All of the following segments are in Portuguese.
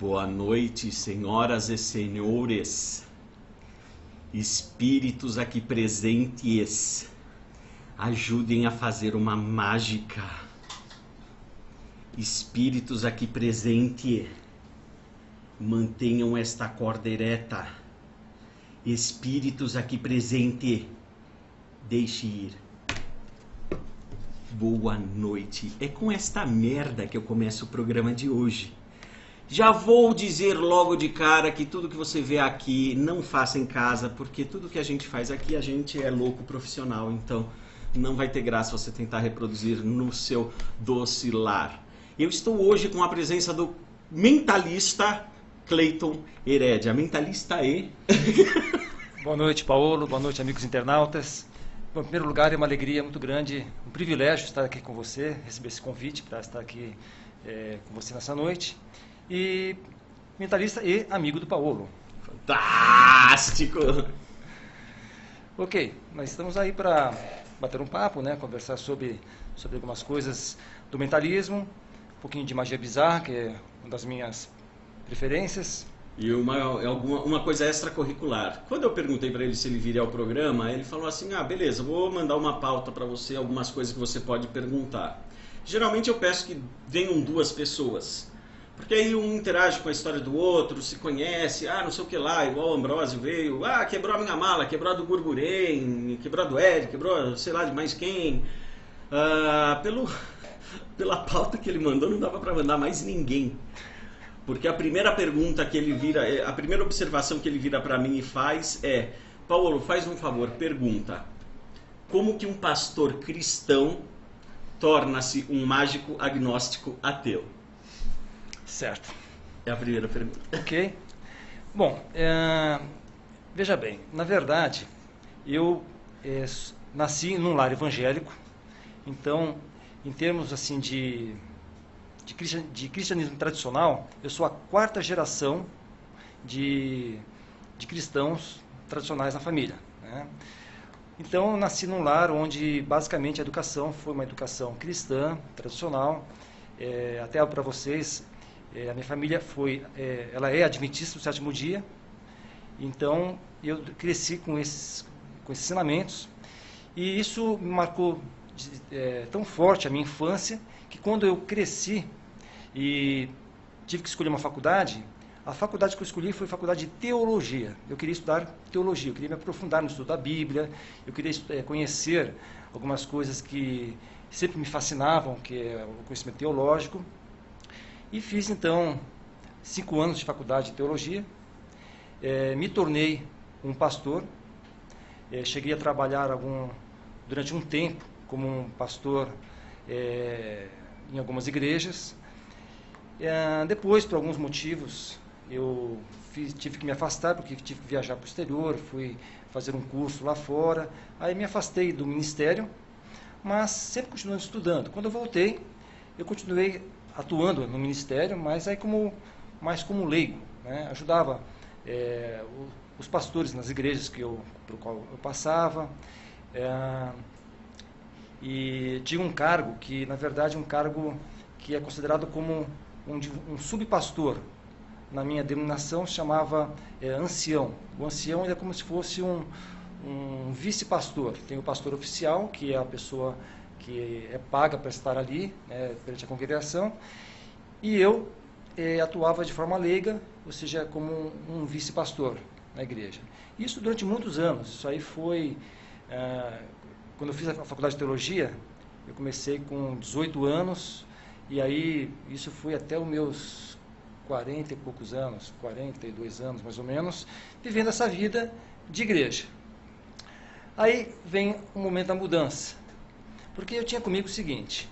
Boa noite, senhoras e senhores, espíritos aqui presentes, ajudem a fazer uma mágica. Espíritos aqui presentes, mantenham esta corda ereta. Espíritos aqui presentes, deixe ir. Boa noite. É com esta merda que eu começo o programa de hoje. Já vou dizer logo de cara que tudo que você vê aqui não faça em casa, porque tudo que a gente faz aqui, a gente é louco profissional, então não vai ter graça você tentar reproduzir no seu doce lar. Eu estou hoje com a presença do mentalista Cleiton Heredia. Mentalista e... Boa noite, Paulo. Boa noite, amigos internautas. Bom, em primeiro lugar, é uma alegria muito grande, um privilégio estar aqui com você, receber esse convite para estar aqui com você nessa noite. E mentalista e amigo do Paulo. Fantástico! Ok, nós estamos aí para bater um papo, né? Conversar sobre algumas coisas do mentalismo, um pouquinho de magia bizarra, que é uma das minhas preferências. E uma coisa extracurricular. Quando eu perguntei para ele se ele viria ao programa, ele falou assim, beleza, vou mandar uma pauta para você, algumas coisas que você pode perguntar. Geralmente eu peço que venham duas pessoas, porque aí um interage com a história do outro, se conhece, não sei o que lá, igual o Ambrósio veio, quebrou a minha mala, quebrou a do Gurgurém, quebrou a do Ed, quebrou sei lá de mais quem. Pela pauta que ele mandou, não dava para mandar mais ninguém. Porque a primeira pergunta que ele vira, a primeira observação que ele vira para mim e faz é: Paulo, faz um favor, pergunta, como que um pastor cristão torna-se um mágico agnóstico ateu? Certo. É a primeira pergunta. Ok. Bom, veja bem, na verdade, eu nasci num lar evangélico, então, em termos assim de cristianismo tradicional, eu sou a quarta geração de cristãos tradicionais na família, né? Então, eu nasci num lar onde, basicamente, a educação foi uma educação cristã, tradicional. Até para vocês, a minha família ela é adventista do sétimo dia. Então, eu cresci com esses ensinamentos. E isso me marcou tão forte a minha infância, que quando eu cresci e tive que escolher uma faculdade, a faculdade que eu escolhi foi a faculdade de teologia. Eu queria estudar teologia, eu queria me aprofundar no estudo da Bíblia, eu queria conhecer algumas coisas que sempre me fascinavam, que é o conhecimento teológico. E fiz, então, 5 anos de faculdade de teologia, me tornei um pastor, cheguei a trabalhar durante um tempo como um pastor em algumas igrejas. Depois, por alguns motivos, eu tive que me afastar, porque tive que viajar para o exterior, fui fazer um curso lá fora. Aí me afastei do ministério, mas sempre continuando estudando. Quando eu voltei, eu continuei atuando no ministério, mas aí mais como leigo, né? Ajudava os pastores nas igrejas por qual eu passava. E tinha um cargo que, na verdade, um cargo que é considerado como um subpastor. Na minha denominação se chamava ancião. O ancião é como se fosse um vice-pastor. Tem o pastor oficial, que é a pessoa que é paga para estar ali, perante a congregação, e eu atuava de forma leiga, ou seja, como um vice-pastor na igreja. Isso durante muitos anos. Isso aí foi... Quando eu fiz a faculdade de teologia, eu comecei com 18 anos, e aí isso foi até os meus 40 e poucos anos, 42 anos mais ou menos, vivendo essa vida de igreja. Aí vem o momento da mudança, porque eu tinha comigo o seguinte,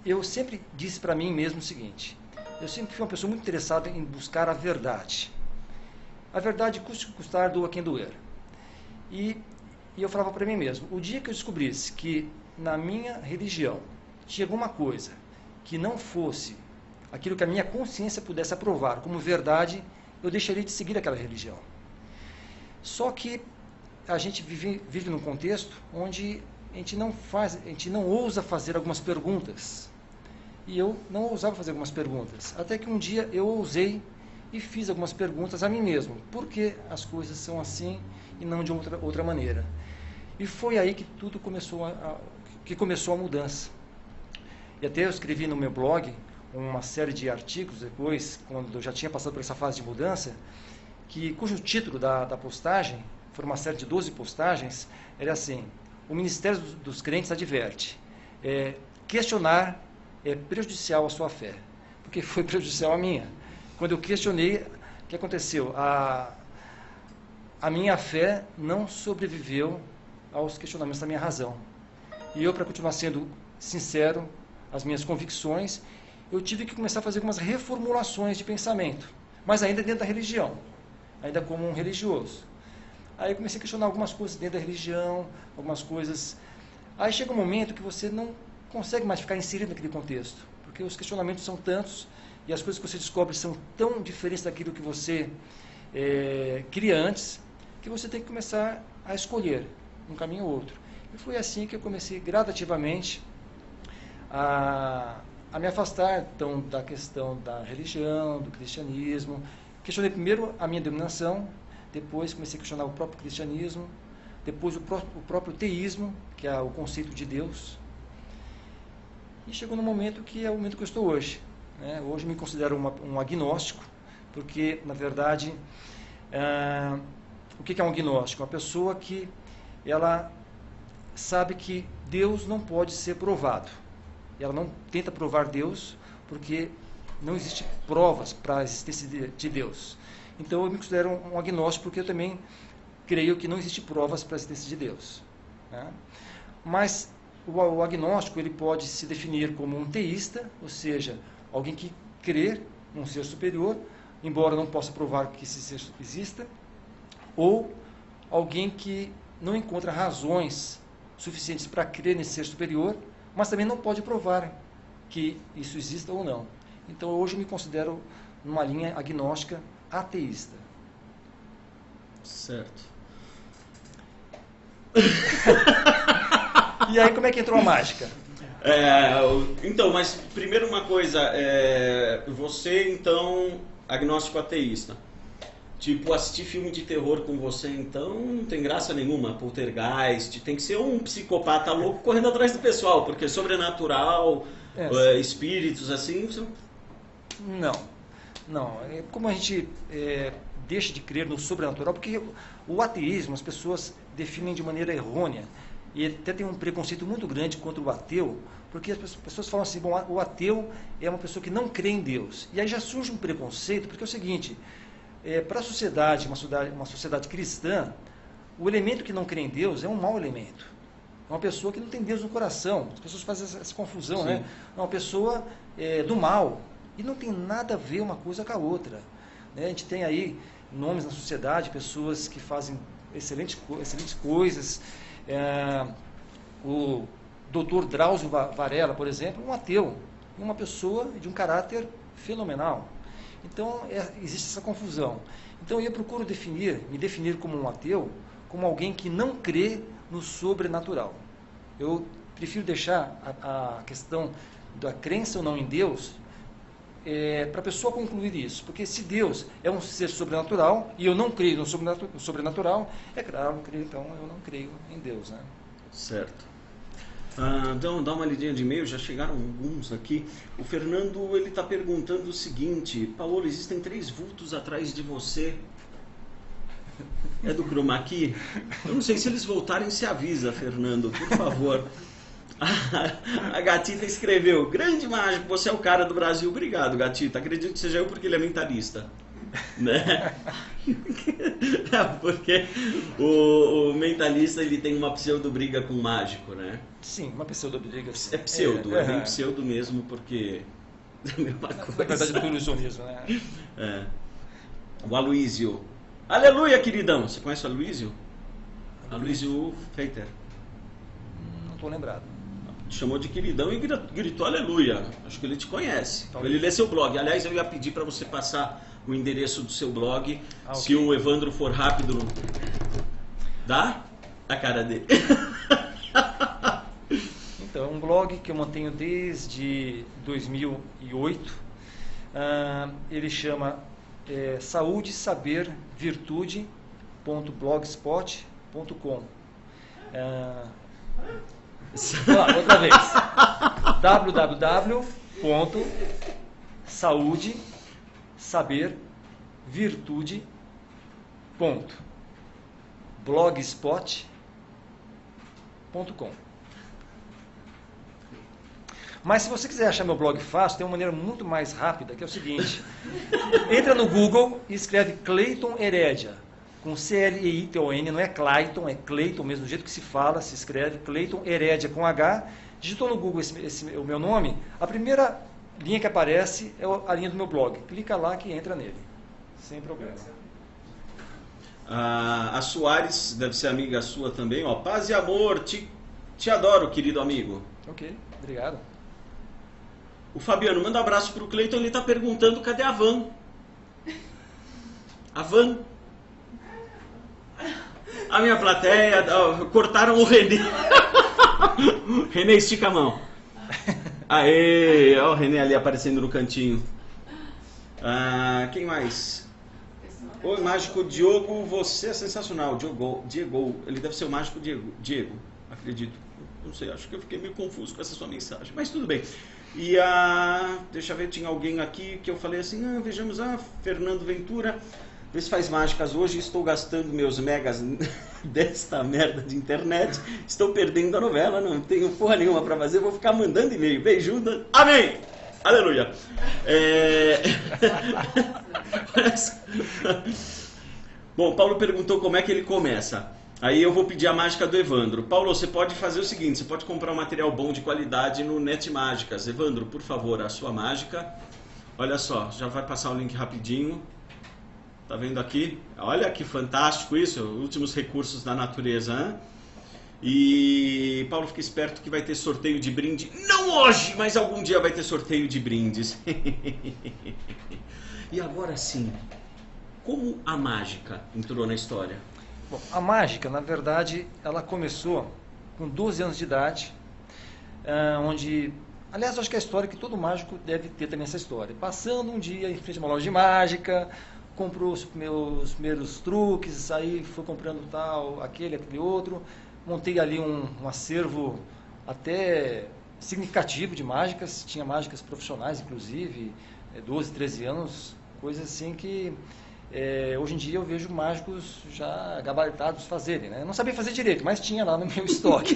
eu sempre disse para mim mesmo o seguinte: eu sempre fui uma pessoa muito interessada em buscar a verdade. A verdade, custe o que custar, doa quem doer. E eu falava para mim mesmo, o dia que eu descobrisse que na minha religião tinha alguma coisa que não fosse aquilo que a minha consciência pudesse aprovar como verdade, eu deixaria de seguir aquela religião. Só que a gente vive num contexto onde a gente não ousa fazer algumas perguntas. E eu não ousava fazer algumas perguntas. Até que um dia eu ousei e fiz algumas perguntas a mim mesmo. Por que as coisas são assim e não de outra maneira? E foi aí que tudo começou a mudança. E até eu escrevi no meu blog uma série de artigos depois, quando eu já tinha passado por essa fase de mudança, cujo título da postagem, foi uma série de 12 postagens, era assim: o Ministério dos Crentes adverte, questionar é prejudicial à sua fé, porque foi prejudicial à minha. Quando eu questionei, o que aconteceu? A minha fé não sobreviveu aos questionamentos da minha razão. E eu, para continuar sendo sincero, as minhas convicções, eu tive que começar a fazer algumas reformulações de pensamento, mas ainda dentro da religião, ainda como um religioso. Aí eu comecei a questionar algumas coisas dentro da religião, algumas coisas. Aí chega um momento que você não consegue mais ficar inserido naquele contexto, porque os questionamentos são tantos e as coisas que você descobre são tão diferentes daquilo que você queria antes, que você tem que começar a escolher um caminho ou outro. E foi assim que eu comecei gradativamente a me afastar então da questão da religião, do cristianismo. Questionei primeiro a minha denominação, depois comecei a questionar o próprio cristianismo, depois o próprio teísmo, que é o conceito de Deus. E chegou no momento que é o momento que eu estou hoje. Hoje me considero um agnóstico, porque, na verdade, o que é um agnóstico? Uma pessoa que ela sabe que Deus não pode ser provado. Ela não tenta provar Deus, porque não existem provas para a existência de Deus. Então eu me considero um agnóstico, porque eu também creio que não existem provas para a existência de Deus. Mas o agnóstico ele pode se definir como um teísta, ou seja, alguém que crê num ser superior, embora não possa provar que esse ser exista, ou alguém que não encontra razões suficientes para crer nesse ser superior, mas também não pode provar que isso exista ou não. Então hoje eu me considero numa linha agnóstica ateísta. Certo. E aí como é que entrou a mágica? Então, mas primeiro uma coisa, você então, agnóstico ateísta, tipo, assistir filme de terror com você então não tem graça nenhuma, poltergeist, tem que ser um psicopata louco correndo atrás do pessoal, porque sobrenatural, espíritos assim... Não, como a gente deixa de crer no sobrenatural, porque o ateísmo as pessoas definem de maneira errônea, e até tem um preconceito muito grande contra o ateu, porque as pessoas falam assim, bom, o ateu é uma pessoa que não crê em Deus. E aí já surge um preconceito, porque é o seguinte, para a sociedade, uma sociedade cristã, o elemento que não crê em Deus é um mau elemento. É uma pessoa que não tem Deus no coração. As pessoas fazem essa confusão, né? É uma pessoa do mal. E não tem nada a ver uma coisa com a outra. A gente tem aí nomes na sociedade, pessoas que fazem excelentes coisas. O Dr. Drauzio Varela, por exemplo, um ateu, uma pessoa de um caráter fenomenal. Então, existe essa confusão. Então, eu procuro me definir como um ateu, como alguém que não crê no sobrenatural. Eu prefiro deixar a questão da crença ou não em Deus para a pessoa concluir isso. Porque se Deus é um ser sobrenatural e eu não creio no sobrenatural, é claro, então eu não creio em Deus, né? Certo. Então, dá uma lidinha de e-mail, já chegaram alguns aqui. O Fernando, ele está perguntando o seguinte: Paulo, existem 3 vultos atrás de você. É do Chroma Key? Eu não sei, se eles voltarem, se avisa, Fernando, por favor. A Gatita escreveu: grande mágico, você é o cara do Brasil. Obrigado, Gatita. Acredito que seja eu, porque ele é mentalista, né? Porque o mentalista ele tem uma pseudo-briga com o mágico, né? Sim, uma pseudo-briga. É pseudo, é bem pseudo mesmo, porque é a mesma coisa. Na verdade, do ilusionismo, né? O Aloysio. Aleluia, queridão. Você conhece o Aloysio? Aloysio Feiter. Não estou lembrado. Chamou de queridão e gritou aleluia. Acho que ele te conhece. Talvez. Ele lê seu blog. Aliás, eu ia pedir para você passar o endereço do seu blog. Se okay. o Evandro for rápido. Dá? A cara dele. Então, é um blog que eu mantenho desde 2008. Ele chama Saúde, Saber, Virtude.blogspot.com. Outra vez. www.saudesabervirtude.blogspot.com. Mas se você quiser achar meu blog fácil, tem uma maneira muito mais rápida, que é o seguinte. Entra no Google e escreve Cleiton Herédia, com C-L-E-I-T-O-N, não é Clayton, é Cleiton mesmo, do jeito que se fala, se escreve Cleiton Herédia com H. Digitou no Google o meu nome, a primeira linha que aparece é a linha do meu blog. Clica lá que entra nele, sem problema. A Soares, deve ser amiga sua também, ó. Paz e amor, te adoro, querido amigo. Ok, obrigado. O Fabiano, manda um abraço pro Cleiton, ele tá perguntando cadê a van. A van. A minha plateia, cortaram o Renê. Renê, estica a mão. Aê, ó o Renê ali aparecendo no cantinho. Quem mais? Oi, mágico Diogo, você é sensacional. Diego, ele deve ser o mágico Diego, acredito. Não sei, acho que eu fiquei meio confuso com essa sua mensagem, mas tudo bem. E deixa eu ver, tinha alguém aqui que eu falei assim, vejamos, Fernando Ventura, vê se faz mágicas hoje, estou gastando meus megas desta merda de internet, estou perdendo a novela, não tenho porra nenhuma pra fazer, vou ficar mandando e-mail, beijo, amém, aleluia. Bom, Paulo perguntou como é que ele começa. Aí eu vou pedir a mágica do Evandro. Paulo, você pode fazer o seguinte, você pode comprar um material bom de qualidade no Net Mágicas. Evandro, por favor, a sua mágica. Olha só, já vai passar o link rapidinho. Tá vendo aqui? Olha que fantástico isso, últimos recursos da natureza, hein? E Paulo, fica esperto que vai ter sorteio de brinde. Não hoje, mas algum dia vai ter sorteio de brindes. E agora sim, como a mágica entrou na história? Bom, a mágica, na verdade, ela começou com 12 anos de idade, onde, aliás, eu acho que é a história que todo mágico deve ter também essa história. Passando um dia em frente a uma loja de mágica, comprou os meus primeiros truques, aí foi comprando tal, aquele outro, montei ali um acervo até significativo de mágicas, tinha mágicas profissionais, inclusive, 12, 13 anos, coisas assim que... hoje em dia eu vejo mágicos já gabaritados fazerem, né? Eu não sabia fazer direito, mas tinha lá no meu estoque.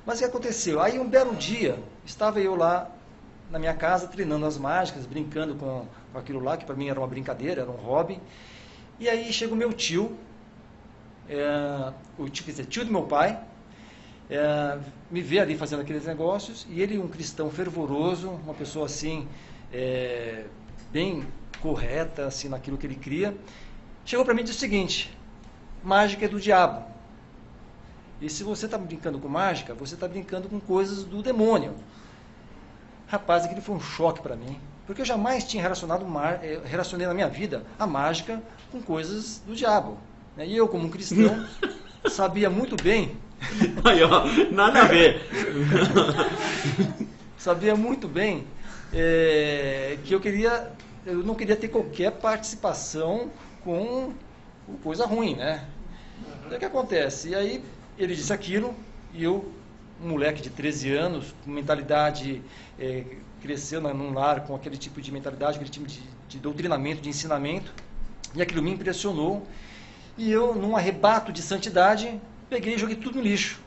Mas o que aconteceu? Aí um belo dia, estava eu lá na minha casa treinando as mágicas, brincando com aquilo lá, que para mim era uma brincadeira, era um hobby. E aí chega o meu tio, tio do meu pai, me vê ali fazendo aqueles negócios, e ele, um cristão fervoroso, uma pessoa assim, bem correta assim naquilo que ele cria, chegou para mim e disse o seguinte: mágica é do diabo, e se você está brincando com mágica, você está brincando com coisas do demônio. Rapaz, aquilo foi um choque para mim, porque eu jamais tinha relacionei na minha vida a mágica com coisas do diabo, né? E eu, como um cristão, sabia muito bem aí, ó, nada a ver. Sabia muito bem que eu não queria ter qualquer participação com coisa ruim, né? Então o que acontece? E aí ele disse aquilo, e eu, um moleque de 13 anos, com mentalidade, cresceu num lar com aquele tipo de mentalidade, aquele tipo de doutrinamento, de ensinamento, e aquilo me impressionou, e eu, num arrebato de santidade, peguei e joguei tudo no lixo.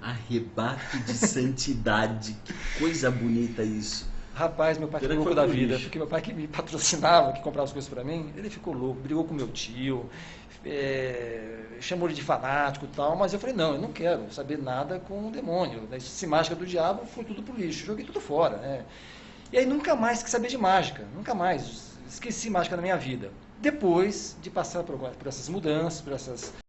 Arrebato de santidade, que coisa bonita isso. Rapaz, meu pai ficou louco da vida, porque meu pai que me patrocinava, que comprava as coisas para mim, ele ficou louco, brigou com meu tio, chamou ele de fanático e tal, mas eu falei, não, eu não quero saber nada com o demônio, essa mágica do diabo foi tudo pro lixo, joguei tudo fora, né? E aí nunca mais quis saber de mágica, nunca mais, esqueci mágica na minha vida. Depois de passar por essas mudanças, por essas